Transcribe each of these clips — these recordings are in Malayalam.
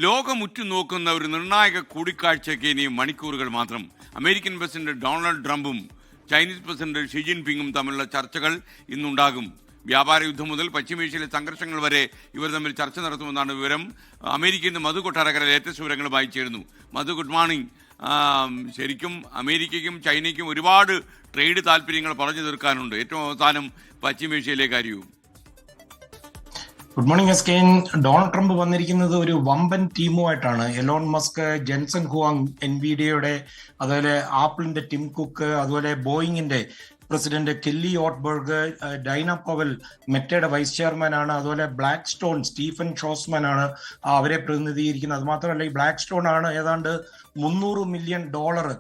ലോകം ഉറ്റുനോക്കുന്ന ഒരു നിർണായക കൂടിക്കാഴ്ചയ്ക്ക് ഇനി മണിക്കൂറുകൾ മാത്രം. അമേരിക്കൻ പ്രസിഡന്റ് ഡൊണാൾഡ് ട്രംപും ചൈനീസ് പ്രസിഡന്റ് ഷി ജിൻപിങ്ങും തമ്മിലുള്ള ചർച്ചകൾ ഇന്നുണ്ടാകും. വ്യാപാര യുദ്ധം മുതൽ പശ്ചിമേഷ്യയിലെ സംഘർഷങ്ങൾ വരെ ഇവർ തമ്മിൽ ചർച്ച നടത്തുമെന്നാണ് വിവരം. അമേരിക്കയിൽ നിന്ന് മധു കൊട്ടാരക്കര ലേറ്റസ്റ്റ് വിവരങ്ങളുമായി ചേരുന്നു. മധു, ഗുഡ് മോർണിംഗ്. ശരിക്കും അമേരിക്കയ്ക്കും ചൈനയ്ക്കും ഒരുപാട് ട്രേഡ് താല്പര്യങ്ങൾ പറഞ്ഞു തീർക്കാനുണ്ട്. ഏറ്റവും അവസാനം പശ്ചിമേഷ്യയിലെ കാര്യവും. Good morning S K. Donald Trump വന്നിരിക്കുന്നത് ഒരു വമ്പൻ ടീമുമായിട്ടാണ്. എലോൺ മസ്ക്, ജെൻസൺ ഹുവാങ് എൻവിഡിയയുടെ, അതുപോലെ ആപ്പിളിന്റെ ടിം കുക്ക്, അതുപോലെ ബോയിങ്ങിന്റെ പ്രസിഡന്റ് കെല്ലി ഓട്ട്ബർഗ്, ഡൈന പവൽ മെറ്റയുടെ വൈസ് ചെയർമാനാണ്, അതുപോലെ ബ്ലാക്ക് സ്റ്റോൺ സ്റ്റീഫൻ ഷോസ്മാൻ ആണ് അവരെ പ്രതിനിധീകരിക്കുന്നത്. അത് മാത്രമല്ല, ഈ ബ്ലാക്ക് സ്റ്റോൺ ആണ് ഏതാണ്ട് $300 മില്യൺ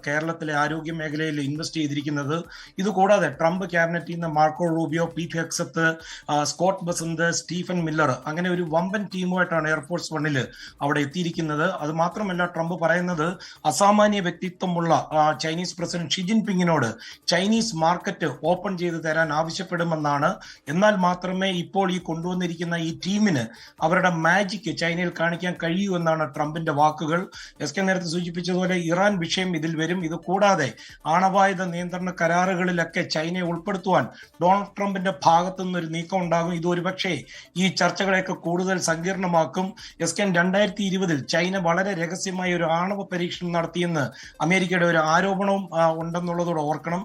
കേരളത്തിലെ ആരോഗ്യ മേഖലയിൽ ഇൻവെസ്റ്റ് ചെയ്തിരിക്കുന്നത്. ഇതുകൂടാതെ ട്രംപ് ക്യാബിനറ്റിൽ നിന്ന് Marco Rubio, Pete Hegseth, Scott Bessent, Stephen Miller, അങ്ങനെ ഒരു വമ്പൻ ടീമുമായിട്ടാണ് എയർഫോഴ്സ് വണ്ണിൽ അവിടെ എത്തിയിരിക്കുന്നത്. അത് മാത്രമല്ല, ട്രംപ് പറയുന്നത് അസാമാന്യ വ്യക്തിത്വമുള്ള ചൈനീസ് പ്രസിഡന്റ് ഷി ജിൻപിങ്ങിനോട് ചൈനീസ് മാർക്കറ്റ് ഓപ്പൺ ചെയ്ത് തരാൻ ആവശ്യപ്പെടുമെന്നാണ്. എന്നാൽ മാത്രമേ ഇപ്പോൾ ഈ കൊണ്ടുവന്നിരിക്കുന്ന ഈ ടീമിന് അവരുടെ മാജിക് ചൈനയിൽ കാണിക്കാൻ കഴിയൂ എന്നാണ് ട്രംപിന്റെ വാക്കുകൾ. എസ് കെ നേരത്തെ സൂചിപ്പിച്ചതുപോലെ ഇറാൻ വിഷയം ഇതിൽ വരും. ഇത് കൂടാതെ ആണവായുധ നിയന്ത്രണ കരാറുകളിലൊക്കെ ചൈനയെ ഉൾപ്പെടുത്തുവാൻ ഡൊണാൾഡ് ട്രംപിന്റെ ഭാഗത്തു നിന്നൊരു നീക്കം ഉണ്ടാകും. ഇത് ഒരുപക്ഷെ ഈ ചർച്ചകളെയൊക്കെ കൂടുതൽ സങ്കീർണമാക്കും. എസ് കെ 2020 ചൈന വളരെ രഹസ്യമായി ഒരു ആണവ പരീക്ഷണം നടത്തിയെന്ന് അമേരിക്കയുടെ ഒരു ആരോപണവും ഉണ്ടെന്നുള്ളതോടെ ഓർക്കണം.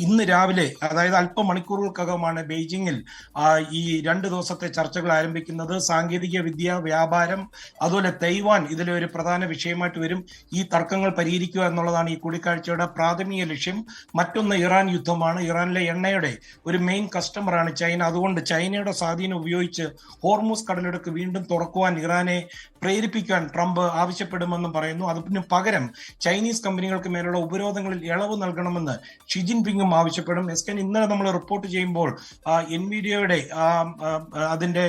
ഇന്ന് രാവിലെ, അതായത് അല്പമണിക്കൂറുകൾക്കകമാണ് ബെയ്ജിങ്ങിൽ ഈ 2 ദിവസത്തെ ചർച്ചകൾ ആരംഭിക്കുന്നത്. സാങ്കേതിക വിദ്യ, വ്യാപാരം, അതുപോലെ തൈവാൻ ഇതിലെ ഒരു പ്രധാന വിഷയമായിട്ട് വരും. ഈ തർക്കങ്ങൾ പരിഹരിക്കുക എന്നുള്ളതാണ് ഈ കൂടിക്കാഴ്ചയുടെ പ്രാഥമിക ലക്ഷ്യം. മറ്റൊന്ന് ഇറാൻ യുദ്ധമാണ്. ഇറാനിലെ എണ്ണയുടെ ഒരു മെയിൻ കസ്റ്റമറാണ് ചൈന. അതുകൊണ്ട് ചൈനയുടെ സ്വാധീനം ഉപയോഗിച്ച് ഹോർമൂസ് കടലിടുക്ക് വീണ്ടും തുറക്കുവാൻ ഇറാനെ പ്രേരിപ്പിക്കാൻ ട്രംപ് ആവശ്യപ്പെടുമെന്നും പറയുന്നു. അതിന് പകരം ചൈനീസ് കമ്പനികൾക്ക് മേലുള്ള ഉപരോധങ്ങളിൽ ഇളവ് നൽകണമെന്ന് ഷി ജിൻപിങ്ങും ആവശ്യപ്പെടും. ഇന്നലെ നമ്മൾ റിപ്പോർട്ട് ചെയ്യുമ്പോൾ എൻവിഡിയയുടെ അതിന്റെ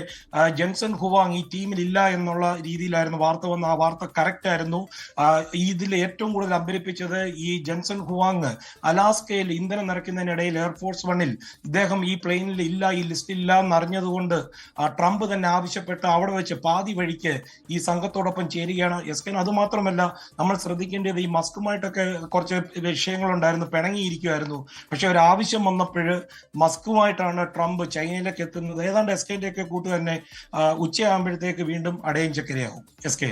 ജെൻസൺ ഹുവാങ് ഈ ടീമിൽ ഇല്ല എന്നുള്ള രീതിയിലായിരുന്നു വാർത്ത വന്ന. ആ വാർത്ത കറക്റ്റ് ആയിരുന്നു. ഇതിൽ ഏറ്റവും കൂടുതൽ അമ്പരിപ്പിച്ചത് ഈ ജെൻസൺ ഹുവാങ് അലാസ്കയിൽ ഇന്ധനം നിറയ്ക്കുന്നതിനിടയിൽ എയർഫോഴ്സ് വണ്ണിൽ ഇദ്ദേഹം ഈ പ്ലെയിനിൽ ഇല്ല, ഈ ലിസ്റ്റിൽ ഇല്ല എന്നറിഞ്ഞതുകൊണ്ട് ട്രംപ് തന്നെ ആവശ്യപ്പെട്ട് അവിടെ വെച്ച് പാതി വഴിക്ക് ഈ സംഘത്തോടൊപ്പം ചേരുകയാണ്. അത് മാത്രമല്ല, നമ്മൾ ശ്രദ്ധിക്കേണ്ടത് ഈ മസ്കുമായിട്ടൊക്കെ കുറച്ച് വിഷയങ്ങളുണ്ടായിരുന്നു, പിണങ്ങിയിരിക്കുമായിരുന്നു. പക്ഷെ ഒരു ആവശ്യം വന്നപ്പോൾ മസ്കുമായിട്ടാണ് ട്രംപ് ചൈനയിലേക്ക് എത്തുന്നത്. ഏതാണ്ട് എസ്കേന്റെ ഒക്കെ കൂട്ട് തന്നെ ഉച്ചയാകുമ്പോഴത്തേക്ക് വീണ്ടും അടയും ചക്കരയാകും. എസ്കെ,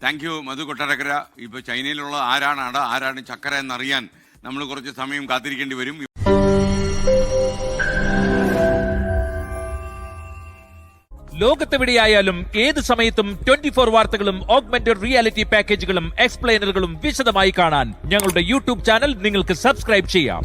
താങ്ക് യു മധു കൊട്ടാരക്കര. ഇപ്പോൾ ചൈനയിലുള്ള ആരാണ് ചക്കര എന്നറിയാൻ നമ്മൾ കുറച്ച് സമയം കാത്തിരിക്കേണ്ടി വരും. ലോകത്തെവിടെയായാലും ഏത് സമയത്തും 24 വാർത്തകളും ഓഗ്മെന്റഡ് റിയാലിറ്റി പാക്കേജുകളും എക്സ്പ്ലെയിനറുകളും വിശദമായി കാണാൻ ഞങ്ങളുടെ യൂട്യൂബ് ചാനൽ നിങ്ങൾക്ക് സബ്സ്ക്രൈബ് ചെയ്യാം.